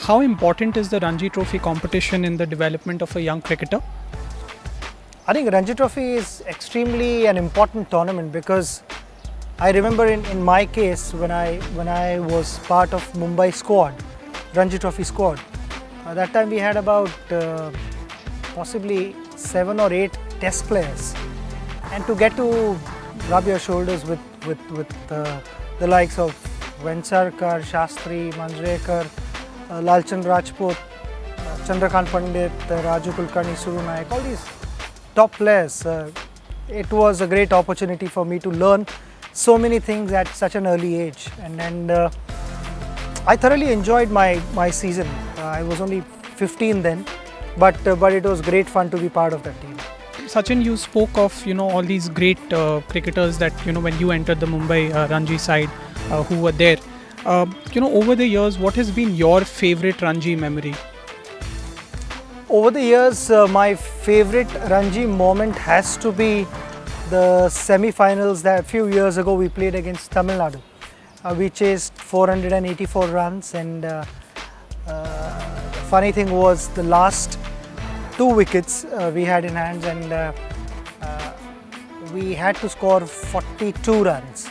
how important is the Ranji Trophy competition in the development of a young cricketer? I think Ranji Trophy is extremely an important tournament because I remember in my case when I was part of Mumbai squad, Ranji Trophy squad. At that time we had about possibly 7 or 8 test players, and to get to rub your shoulders with the likes of Vensarkar, Shastri, Manjrekar, Lalchand Rajput, Chandrakant Pandit, Raju Kulkarni, Suru Naik, all these top players. It was a great opportunity for me to learn so many things at such an early age, and I thoroughly enjoyed my season. I was only 15 then, but it was great fun to be part of that team. Sachin, you spoke of all these great cricketers that when you entered the Mumbai Ranji side who were there. Over the years, what has been your favorite Ranji memory? Over the years, my favorite Ranji moment has to be the semi-finals that a few years ago we played against Tamil Nadu. We chased 484 runs, and funny thing was the last 2 wickets we had in hands, and we had to score 42 runs.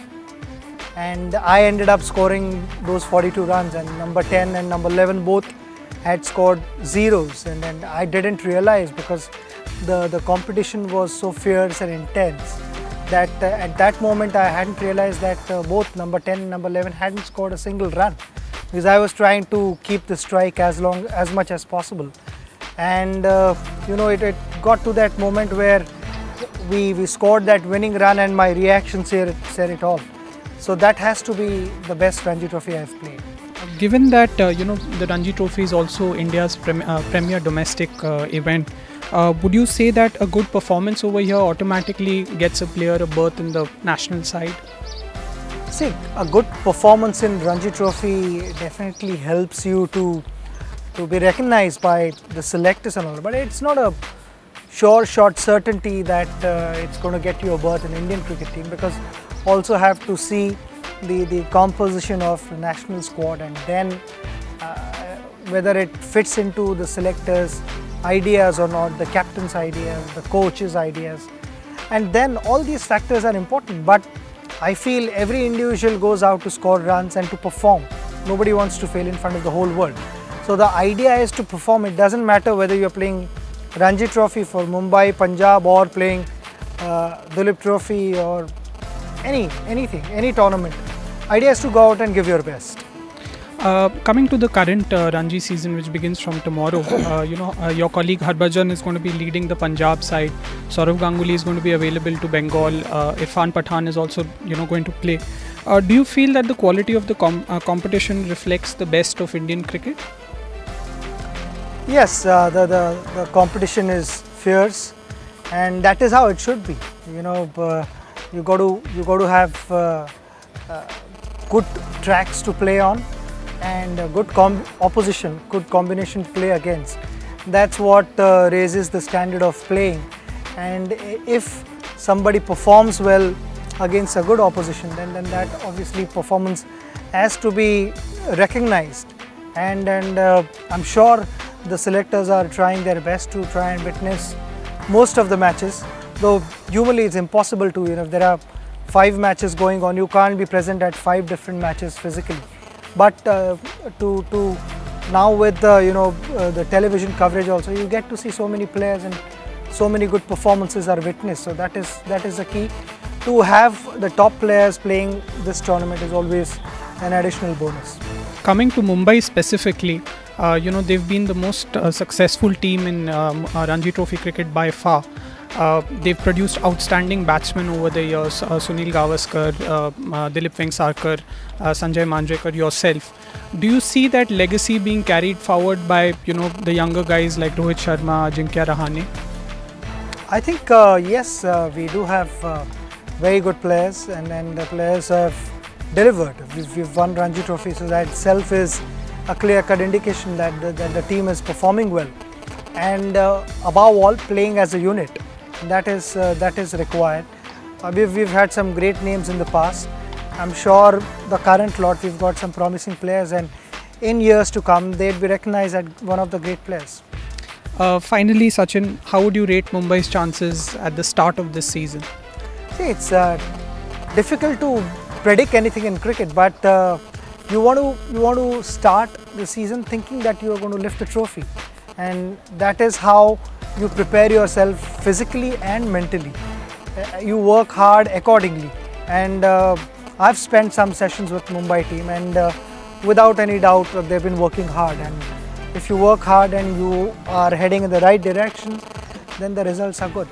And I ended up scoring those 42 runs, and number 10 and number 11 both had scored zeros, and then I didn't realize because the competition was so fierce and intense that at that moment I hadn't realized that both number 10 and number 11 hadn't scored a single run, because I was trying to keep the strike as much as possible. And it got to that moment where we scored that winning run, and my reaction said it all. So that has to be the best Ranji Trophy I've played. Given that the Ranji Trophy is also India's premier domestic event, would you say that a good performance over here automatically gets a player a berth in the national side? See, a good performance in Ranji Trophy definitely helps you to be recognized by the selectors and all, but it's not a sure shot certainty that it's going to get you a berth in Indian cricket team, because also have to see the composition of the national squad, and then whether it fits into the selectors' ideas or not, the captain's ideas, the coach's ideas, and then all these factors are important. But I feel every individual goes out to score runs and to perform. Nobody wants to fail in front of the whole world. So the idea is to perform. It doesn't matter whether you're playing Ranji Trophy for Mumbai, Punjab, or playing Duleep Trophy or anything, any tournament. Idea is to go out and give your best. Coming to the current Ranji season, which begins from tomorrow, your colleague Harbhajan is going to be leading the Punjab side. Saurav Ganguly is going to be available to Bengal. Irfan Pathan is also going to play. Do you feel that the quality of the competition reflects the best of Indian cricket? Yes, the competition is fierce, and that is how it should be. You got to have good tracks to play on, and good opposition, good combination to play against. That's what raises the standard of playing. And if somebody performs well against a good opposition, then that obviously performance has to be recognized. And I'm sure the selectors are trying their best to try and witness most of the matches, though humanly it's impossible to. If there are 5 matches going on, you can't be present at 5 different matches physically. But to now with the television coverage also, you get to see so many players and so many good performances are witnessed. So that is the key. To have the top players playing this tournament is always an additional bonus. Coming to Mumbai specifically, they've been the most successful team in Ranji Trophy cricket by far. They've produced outstanding batsmen over the years, Sunil Gavaskar, Dilip Vengsarkar, Sanjay Manjrekar, yourself. Do you see that legacy being carried forward by the younger guys like Rohit Sharma, Ajinkya Rahane? I think yes, we do have very good players, and the players have delivered. We've won Ranji Trophy, so that itself is a clear-cut indication that the team is performing well, and above all playing as a unit. That is required. We've had some great names in the past. I'm sure the current lot, we've got some promising players, and in years to come they'd be recognized as one of the great players. Finally, Sachin, how would you rate Mumbai's chances at the start of this season? See, it's difficult to predict anything in cricket, but you want to start the season thinking that you are going to lift the trophy, and that is how you prepare yourself physically and mentally. You work hard accordingly, and I've spent some sessions with Mumbai team, and without any doubt they've been working hard, and if you work hard and you are heading in the right direction, then the results are good.